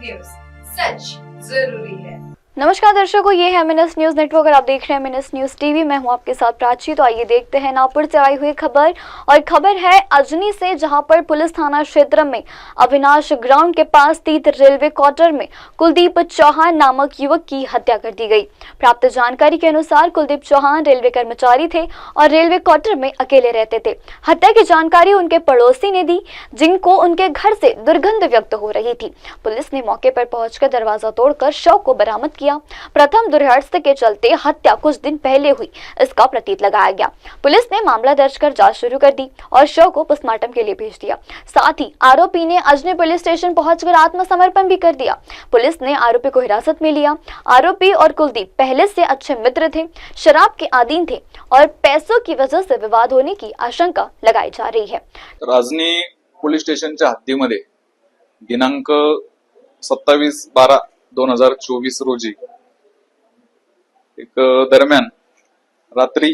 News, सच जरूरी है। नमस्कार दर्शकों, ये है एमएनएस न्यूज नेटवर्क और आप देख रहे हैं एमएनएस न्यूज टीवी। मैं हूं आपके साथ प्राची। तो आइए देखते हैं नागपुर से आई हुई खबर। और खबर है अजनी से, जहां पर पुलिस थाना क्षेत्र में अविनाश ग्राउंड के पास स्थित रेलवे क्वार्टर में कुलदीप चौहान नामक युवक की हत्या कर दी गई। प्राप्त जानकारी के अनुसार कुलदीप चौहान रेलवे कर्मचारी थे और रेलवे क्वार्टर में अकेले रहते थे। हत्या की जानकारी उनके पड़ोसी ने दी, जिनको उनके घर से दुर्गंध व्यक्त हो रही थी। पुलिस ने मौके पर पहुंचकर दरवाजा तोड़कर शव को बरामद किया। प्रथम दुर्घटना के चलते हत्या कुछ दिन पहले हुई, इसका प्रतीत लगाया गया। पुलिस ने मामला दर्ज कर जांच शुरू कर दी और शव को पोस्टमार्टम के लिए भेज दिया। साथ ही आरोपी ने अजनी पुलिस स्टेशन पहुंचकर आत्मसमर्पण भी कर दिया। पुलिस ने आरोपी को हिरासत में लिया। आरोपी और कुलदीप पहले से अच्छे मित्र थे, शराब के अधीन थे और पैसों की वजह से विवाद होने की आशंका लगाई जा रही है। अजनी पोलीस स्टेशनच्या हद्दीमध्ये दिनांक 27/12/2024 रोजी एक दरम्यान रात्री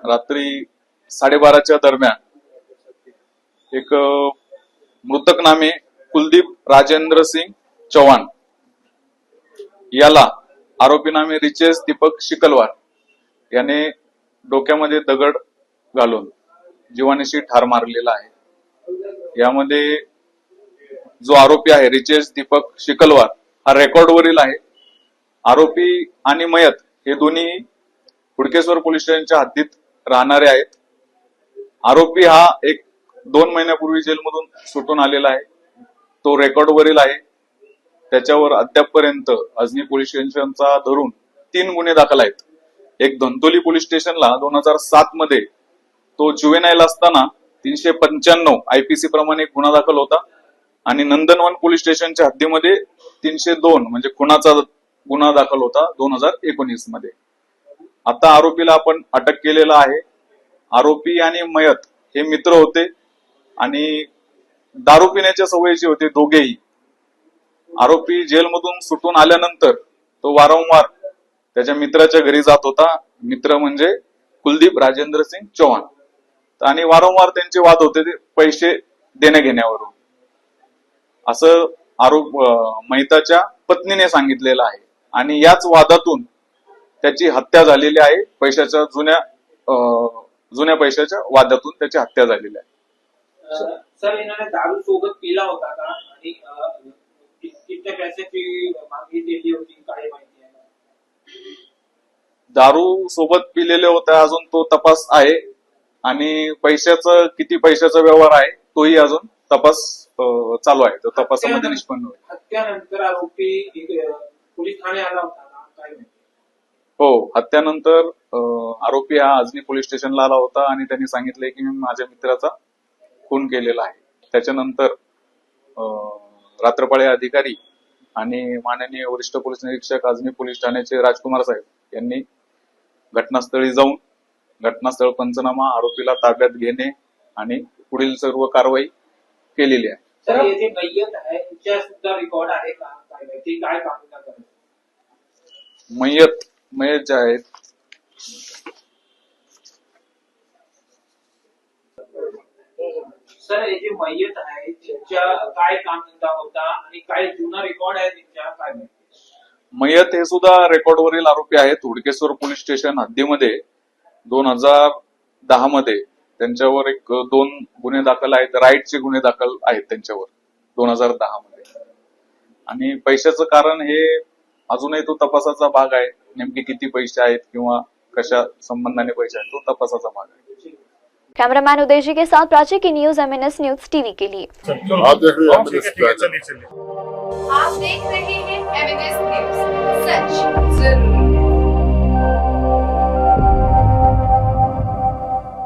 12:30च्या दरम्यान एक मृतक नामे कुलदीप राजेंद्र सिंग चौहान याला आरोपी नामे रिचेश दीपक शिकलवार याने डोक्यामध्ये दगड घालून जीवानीशी ठार मारलेला आहे। यामध्ये जो आरोपी आहे रिचेश दीपक शिकलवार हा रेकॉर्ड वरील आहे। आरोपी आणि मयत हे दोन्ही हुडकेश्वर पोलीस स्टेशनच्या हद्दीत राहणारे आहेत। आरोपी हा 1-2 महिन्यापूर्वी जेलमधून सुटून आलेला आहे। तो रेकॉर्ड वरील आहे। त्याच्यावर अद्यापपर्यंत अजनी पोलीस स्टेशनचा धरून 3 गुन्हे दाखल आहेत। एक धंतोली पोलीस स्टेशनला 2007 मध्ये तो जुवेनाईल असताना 395 आयपीसी प्रमाणे एक गुन्हा दाखल होता आणि नंदनवन पोलीस स्टेशनच्या हद्दीमध्ये 302 म्हणजे खुनाचा गुन्हा दाखल होता 2019 मध्ये। आता आरोपीला आपण अटक केलेला आहे। आरोपी आणि मयत हे मित्र होते आणि दारू पिण्याच्या सवयीचे होते दोघेही। आरोपी जेलमधून सुटून आल्यानंतर तो वारंवार त्याच्या मित्राच्या घरी जात होता। मित्र म्हणजे कुलदीप राजेंद्र सिंग चौहान। आणि वारंवार त्यांचे वाद होते ते पैसे देण्या घेण्यावरून, असं आरोप मयताच्या पत्नीने सांगितलेलं आहे। आणि याच वादातून त्याची हत्या झालेली आहे। पैशाच्या जुन्या पैशाच्या वादातून त्याची हत्या झालेली आहे। सर, इन्होंने दारू सोबत पिला होता का आणि किती पैशाची मागणी केली होती काय माहिती आहे? दारू सोबत पिलेले होते अजून तो तपास आहे आणि किती पैशाचा व्यवहार आहे तोही अजून तपास चालू आहे। तो तपासामध्ये निष्पन्न होईल। हत्यानंतर आरोपी पोलीस ठाणे आला होता का काय माहिती? हो, हत्यानंतर आरोपी हा अजनी पोलीस स्टेशनला आला होता आणि त्यांनी सांगितले की मी माझ्या मित्राचा खून केलेला आहे। त्याच्यानंतर रात्रपाळे अधिकारी आणि माननीय वरिष्ठ पोलीस निरीक्षक अजनी पोलीस ठाण्याचे राजकुमार साहेब यांनी घटनास्थळी जाऊन घटनास्थळ पंचनामा, आरोपीला ताब्यात घेणे आणि पुढील सर्व कारवाई केलेली आहे। सर, हे जे मयत आहे त्याचा सुद्धा रेकॉर्ड आहे का काय माहिती? काय काम करतात मयत जे आहेत सर, हे जे मयत आहे त्याच्या काय कामधंदा होता आणि काय जुना रेकॉर्ड आहे त्यांच्या काय माहिती? मयत हे सुद्धा रेकॉर्ड वरील आरोपी आहेत। हुडकेश्वर पोलीस स्टेशन हद्दीमध्ये 2010 मध्ये त्यांच्यावर 2 गुन्हे दाखल आहेत। राईटचे गुन्हे दाखल आहेत त्यांच्यावर 2010 मध्ये। आणि पैशाचं कारण हे अजूनही तो तपासाचा भाग आहे। नेमके किती पैसे आहेत किंवा कशा संबंधाने पैसे आहेत तो तपासाचा भाग आहे। कैमरामैन उदय जी के साथ प्राची की न्यूज एमएनएस न्यूज टीवी के लिए। आप देख रहे हैं आप देख रहे हैं एमएनएस न्यूज, सच जरूरी।